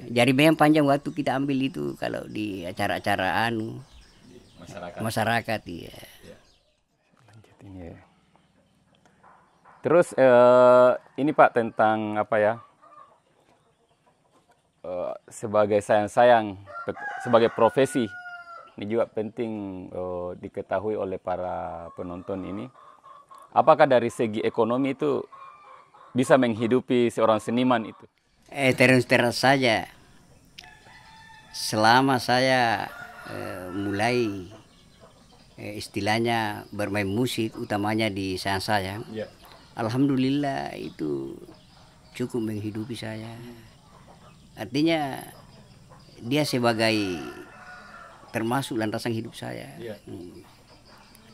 [SPEAKER 3] Jadi memang panjang waktu kita ambil itu kalau di acara-acara masyarakat iya.
[SPEAKER 2] Terus ini Pak tentang sebagai sayang-sayang sebagai profesi ini juga penting diketahui oleh para penonton ini. Apakah dari segi ekonomi itu bisa menghidupi seorang seniman itu?
[SPEAKER 3] Terus saja. Selama saya mulai istilahnya bermain musik, utamanya di sayang-sayang. Alhamdulillah itu cukup menghidupi saya. Artinya dia sebagai termasuk landasan hidup saya.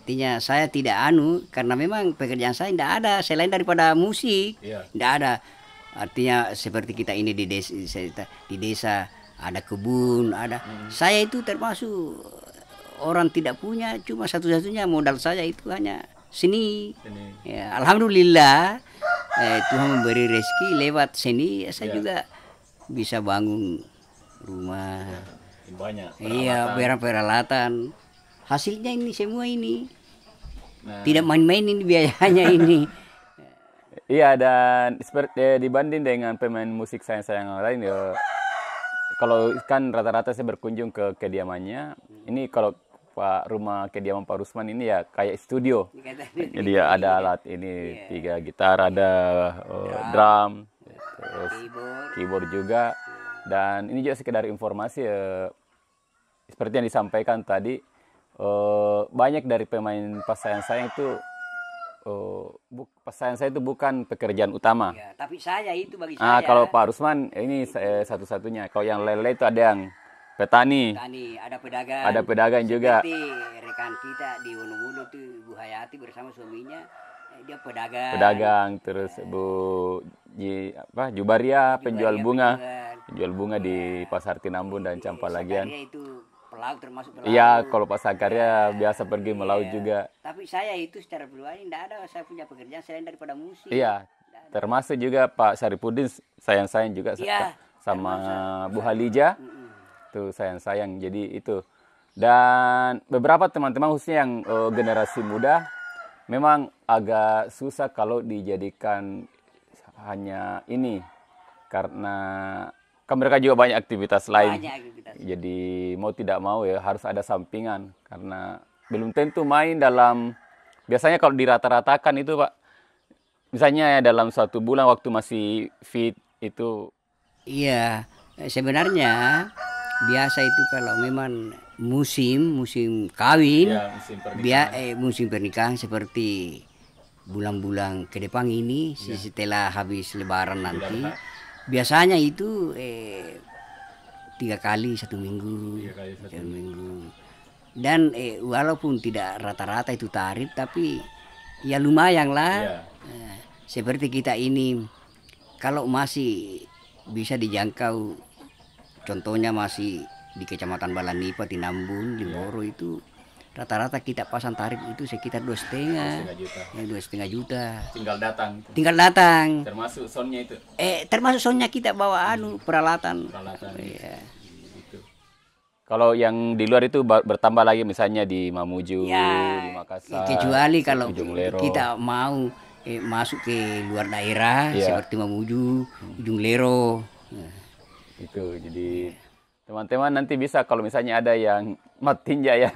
[SPEAKER 3] Artinya saya tidak karena memang pekerjaan saya tidak ada selain daripada musik. Tidak ada. Artinya seperti kita ini di desa ada kebun, ada. Saya itu termasuk orang tidak punya, cuma satu-satunya modal saya itu hanya seni. Ya, alhamdulillah Tuhan memberi rezeki lewat seni, saya juga bisa bangun rumah.
[SPEAKER 2] Banyak.
[SPEAKER 3] Iya, peralatan. Hasilnya ini semua ini. Tidak main-main ini biayanya ini.
[SPEAKER 2] Iya, dan seperti dibanding dengan pemain musik sayang-sayang yang lain ya, kalau kan rata-rata saya berkunjung ke kediamannya, ini kalau rumah kediaman Pak Rusman ini ya kayak studio. Jadi ya ada alat ini 3 gitar, ada drum, terus keyboard juga. Dan ini juga sekedar informasi seperti yang disampaikan tadi, banyak dari pemain pas sayang-sayang itu pas sayang-sayang itu bukan pekerjaan utama.
[SPEAKER 3] Ya, tapi saya itu bagi saya.
[SPEAKER 2] Kalau Pak Rusman ini satu-satunya. Kalau yang lain itu ada yang petani,
[SPEAKER 3] ada pedagang.
[SPEAKER 2] Ada pedagang juga.
[SPEAKER 3] Seperti rekan kita di Wonogolo itu Ibu Hayati bersama suaminya, dia pedagang.
[SPEAKER 2] Pedagang, terus Bu Jubaria penjual bunga. Penjual bunga di Pasar Tinambun dan Campalagian.
[SPEAKER 3] Itu pelaut, termasuk pelaut.
[SPEAKER 2] Iya, kalau Pak Sakarya biasa pergi melaut juga.
[SPEAKER 3] Tapi saya itu secara pribadi tidak ada saya punya pekerjaan selain daripada musik.
[SPEAKER 2] Iya, termasuk juga Pak Saripudin sayang-sayang juga sama Bu Halija. Itu sayang-sayang, jadi itu. Dan beberapa teman-teman khususnya yang generasi muda memang agak susah kalau dijadikan hanya ini, karena kan mereka juga banyak aktivitas lain. Jadi mau tidak mau ya harus ada sampingan, karena belum tentu main dalam, biasanya kalau dirata-ratakan itu Pak, misalnya ya dalam 1 bulan waktu masih fit itu. Iya,
[SPEAKER 3] sebenarnya biasa itu kalau memang musim kawin, musim pernikahan seperti bulan-bulan ke depan ini, setelah habis lebaran nanti, biasanya itu 3 kali 1 minggu. Dan walaupun tidak rata-rata itu tarif, tapi ya lumayan lah. Seperti kita ini, kalau masih bisa dijangkau, contohnya masih di Kecamatan Balanipa, Tinambun, Limboro itu rata-rata kita pasang tarif itu sekitar 2,5 juta. Ya, 2,5 juta.
[SPEAKER 2] Tinggal datang.
[SPEAKER 3] Tinggal datang.
[SPEAKER 2] Termasuk soundnya itu.
[SPEAKER 3] Termasuk soundnya kita bawa peralatan.
[SPEAKER 2] Iya. Gitu. Kalau yang di luar itu bertambah lagi misalnya di Mamuju, di Makassar.
[SPEAKER 3] Kecuali kalau kita mau masuk ke luar daerah seperti Mamuju, Ujung Lero.
[SPEAKER 2] Itu jadi teman-teman nanti bisa kalau misalnya ada yang matinja ya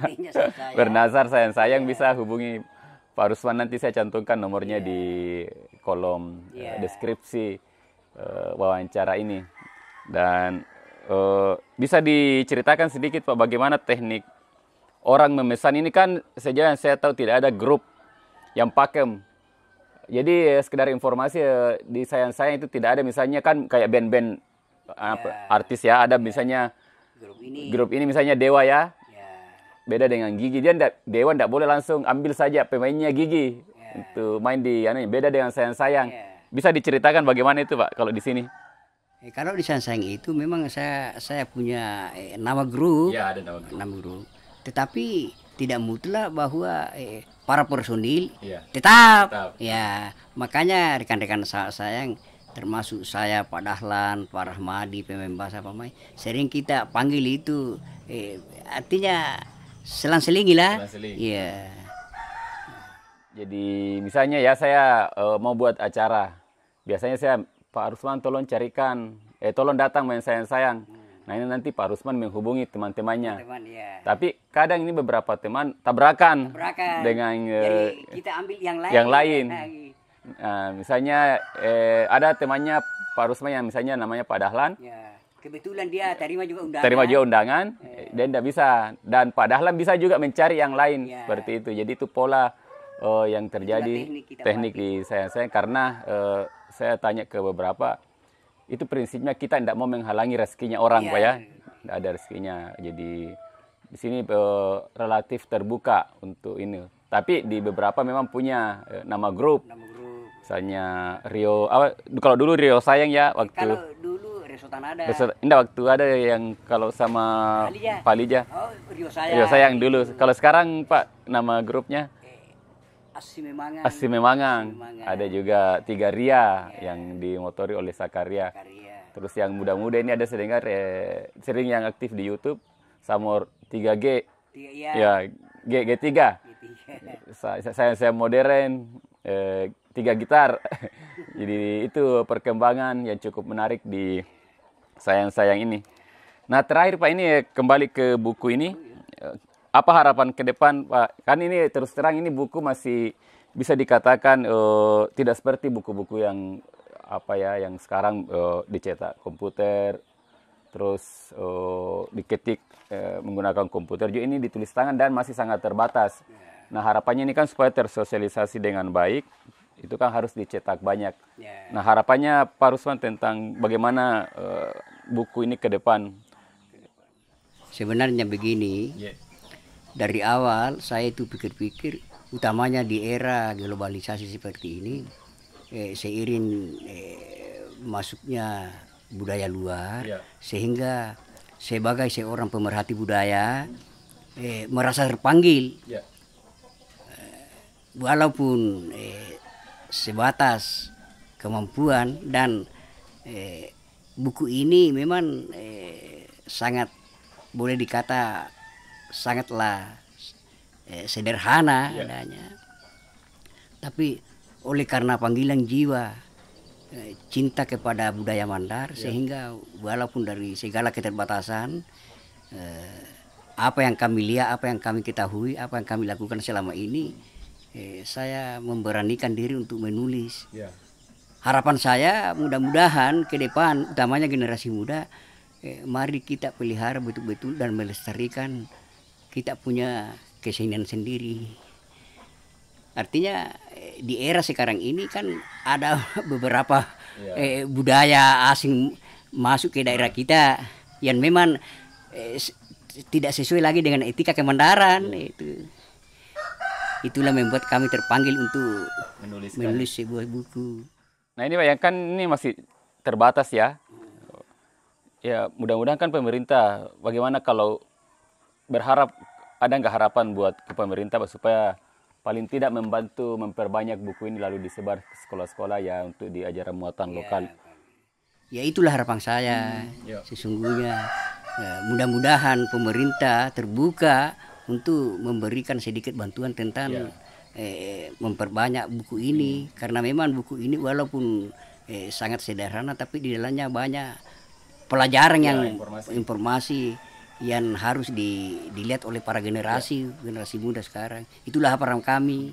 [SPEAKER 2] bernazar sayang-sayang bisa hubungi Pak Rusman, nanti saya cantumkan nomornya di kolom deskripsi wawancara ini. Dan bisa diceritakan sedikit Pak bagaimana teknik orang memesan ini, kan sejauh yang saya tahu tidak ada grup yang pakem. Jadi sekedar informasi di sayang-sayang itu tidak ada misalnya kan kayak band-band artis ya, ada misalnya grup ini misalnya Dewa ya. Beda dengan Gigi, dia Dewa tidak boleh langsung ambil saja pemainnya Gigi untuk main di beda dengan sayang-sayang. Bisa diceritakan bagaimana itu Pak kalau di sini?
[SPEAKER 3] Kalau di sayang-sayang itu memang saya punya nama grup.
[SPEAKER 2] Ya, ada nama
[SPEAKER 3] grup. Tetapi tidak mutlak bahwa para personil tetap. Ya, makanya rekan-rekan sayang termasuk saya, Pak Dahlan, Pak Rahmadi, pemain bahasa pemain, sering kita panggil itu, artinya selang-selingi lah. Iya.
[SPEAKER 2] Jadi misalnya ya saya mau buat acara, biasanya saya Pak Rusman tolong carikan, tolong datang main sayang-sayang. Nah ini nanti Pak Rusman menghubungi teman-temannya. Tapi kadang ini beberapa teman tabrakan. Dengan
[SPEAKER 3] jadi kita ambil
[SPEAKER 2] yang lain. Nah, misalnya ada temannya Pak Rusman yang misalnya namanya Pak Dahlan.
[SPEAKER 3] Kebetulan dia terima juga
[SPEAKER 2] undangan. Dan tidak bisa. Dan Pak Dahlan bisa juga mencari yang lain seperti itu. Jadi itu pola yang terjadi teknik di sayang-sayang, karena saya tanya ke beberapa, itu prinsipnya kita tidak mau menghalangi rezekinya orang Pak ya. Tidak ada rezekinya. Jadi di sini relatif terbuka untuk ini. Tapi di beberapa memang punya nama grup. Misalnya Rio, kalau dulu Rio Sayang ya waktu.
[SPEAKER 3] Kalau dulu Resotan ada.
[SPEAKER 2] Waktu ada yang kalau sama Palija.
[SPEAKER 3] Oh,
[SPEAKER 2] Rio Sayang dulu. Kalau sekarang Pak nama grupnya? Asi Memangang. Ada juga 3 Ria yang dimotori oleh Sakaria. Terus yang muda-muda ini ada sedengar sering yang aktif di YouTube, Samor 3G. Ya, G3. Saya modern. 3 gitar. Jadi itu perkembangan yang cukup menarik di sayang-sayang ini. Nah terakhir Pak, ini kembali ke buku ini. Apa harapan ke depan Pak? Kan ini terus terang ini buku masih bisa dikatakan tidak seperti buku-buku yang yang sekarang dicetak komputer, terus diketik menggunakan komputer. Juga ini ditulis tangan dan masih sangat terbatas. Nah harapannya ini kan supaya tersosialisasi dengan baik, itu kan harus dicetak banyak. Nah harapannya Pak Rusman tentang bagaimana buku ini ke depan?
[SPEAKER 3] Sebenarnya begini, dari awal saya itu pikir-pikir, utamanya di era globalisasi seperti ini, seiring masuknya budaya luar, sehingga sebagai seorang pemerhati budaya merasa terpanggil, walaupun sebatas kemampuan, dan buku ini memang sangat boleh dikata sangatlah sederhana adanya, tapi oleh karena panggilan jiwa cinta kepada budaya Mandar, sehingga walaupun dari segala keterbatasan, apa yang kami lihat, apa yang kami ketahui, apa yang kami lakukan selama ini, saya memberanikan diri untuk menulis. Harapan saya mudah-mudahan ke depan, utamanya generasi muda, mari kita pelihara betul-betul dan melestarikan kita punya kesenian sendiri. Artinya di era sekarang ini kan ada beberapa budaya asing masuk ke daerah kita yang memang tidak sesuai lagi dengan etika kemandaran. Itulah membuat kami terpanggil untuk menulis sebuah buku.
[SPEAKER 2] Nah ini Pak, yang kan ini masih terbatas ya. ya mudah-mudahan kan pemerintah, bagaimana kalau berharap, ada nggak harapan buat ke pemerintah supaya paling tidak membantu memperbanyak buku ini lalu disebar ke sekolah-sekolah ya untuk diajaran muatan lokal.
[SPEAKER 3] Ya itulah harapan saya sesungguhnya. Ya, mudah-mudahan pemerintah terbuka untuk memberikan sedikit bantuan tentang memperbanyak buku ini, karena memang buku ini walaupun sangat sederhana tapi di dalamnya banyak pelajaran yang informasi yang harus dilihat oleh para generasi muda sekarang. Itulah harapan kami.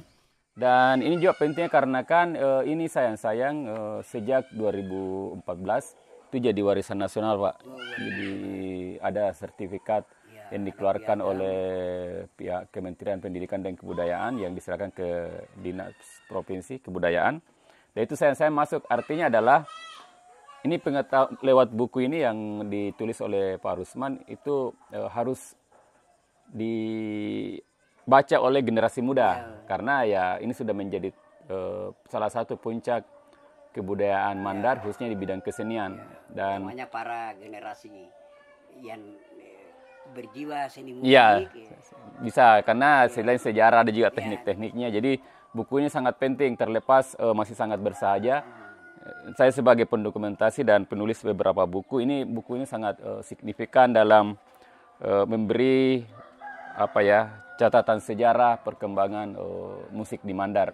[SPEAKER 2] Dan ini juga pentingnya karena kan ini sayang-sayang sejak 2014 itu jadi warisan nasional, Pak. Jadi ada sertifikat yang dikeluarkan oleh pihak Kementerian Pendidikan dan Kebudayaan yang diserahkan ke Dinas Provinsi Kebudayaan. Dan itu sayang-sayang masuk, artinya adalah ini pengetahuan lewat buku ini yang ditulis oleh Pak Rusman itu harus dibaca oleh generasi muda, karena ya ini sudah menjadi salah satu puncak kebudayaan Mandar khususnya di bidang kesenian. Dan
[SPEAKER 3] banyak para generasi yang berjiwa seni musik.
[SPEAKER 2] Iya, bisa karena selain sejarah ada juga teknik-tekniknya. Jadi buku ini sangat penting, terlepas masih sangat bersahaja. Saya sebagai pendokumentasi dan penulis beberapa buku ini sangat signifikan dalam memberi catatan sejarah perkembangan musik di Mandar.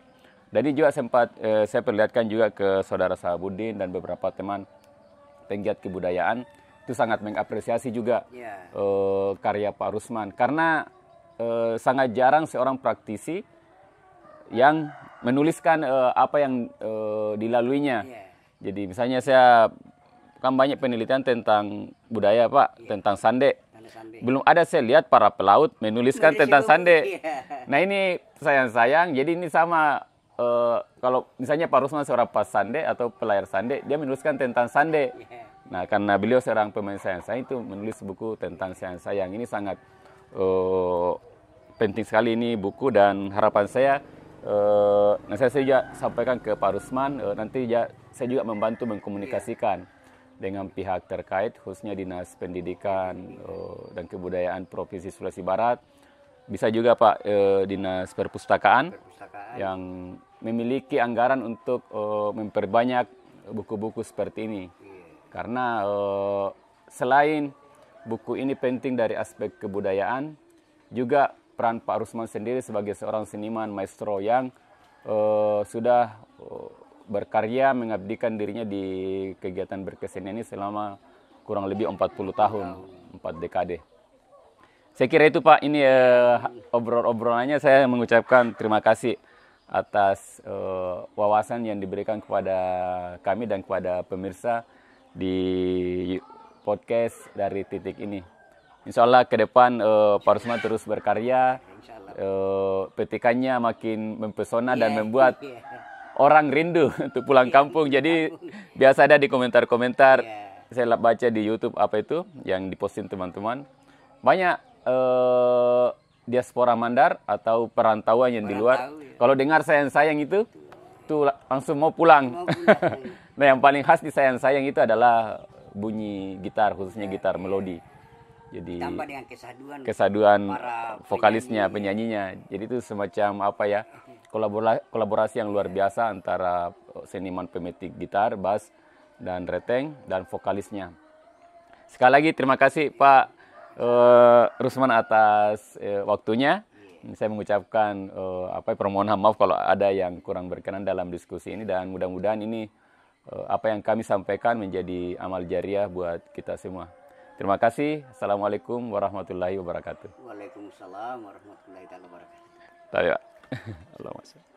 [SPEAKER 2] Dan ini juga sempat saya perlihatkan juga ke saudara Sahabuddin dan beberapa teman penggiat kebudayaan, itu sangat mengapresiasi juga karya Pak Rusman, karena sangat jarang seorang praktisi yang menuliskan apa yang dilaluinya. Jadi misalnya saya kan banyak penelitian tentang budaya, Pak, tentang sande. Belum ada saya lihat para pelaut menuliskan tentang sande. Nah ini sayang-sayang, jadi ini sama kalau misalnya Pak Rusman seorang pas sande atau pelayar sande, dia menuliskan tentang sande. Nah karena beliau seorang pemain sayang-sayang itu menulis buku tentang sayang-sayang. Ini sangat penting sekali ini buku, dan harapan saya saya juga sampaikan ke Pak Rusman, nanti saya juga membantu mengkomunikasikan dengan pihak terkait, khususnya Dinas Pendidikan dan Kebudayaan Provinsi Sulawesi Barat. Bisa juga Pak Dinas Perpustakaan yang memiliki anggaran untuk memperbanyak buku-buku seperti ini. Karena selain buku ini penting dari aspek kebudayaan, juga peran Pak Rusman sendiri sebagai seorang seniman maestro yang sudah berkarya mengabdikan dirinya di kegiatan berkesenian ini selama kurang lebih 40 tahun, 4 dekade. Saya kira itu Pak, ini obrolannya. Saya mengucapkan terima kasih atas wawasan yang diberikan kepada kami dan kepada pemirsa di podcast dari Titik ini. Insya Allah ke depan Pak Rusman terus berkarya, petikannya makin mempesona dan membuat orang rindu untuk pulang kampung. Jadi biasa ada di komentar-komentar, saya baca di YouTube apa itu yang diposting teman-teman. Banyak diaspora Mandar atau perantauan yang di luar. Kalau dengar sayang-sayang itu tuh langsung mau pulang. Nah yang paling khas di sayang-sayang itu adalah bunyi gitar, khususnya gitar melodi. Jadi
[SPEAKER 3] tambah dengan
[SPEAKER 2] kesaduan vokalisnya, penyanyinya. Jadi itu semacam kolaborasi yang luar biasa antara seniman pemetik gitar, bass, dan reteng, dan vokalisnya. Sekali lagi terima kasih Pak Rusman atas waktunya. Saya mengucapkan permohonan maaf kalau ada yang kurang berkenan dalam diskusi ini, dan mudah-mudahan ini apa yang kami sampaikan menjadi amal jariah buat kita semua. Terima kasih. Assalamualaikum warahmatullahi wabarakatuh.
[SPEAKER 3] Waalaikumsalam warahmatullahi wabarakatuh.
[SPEAKER 2] Tahu ya. Allah masya.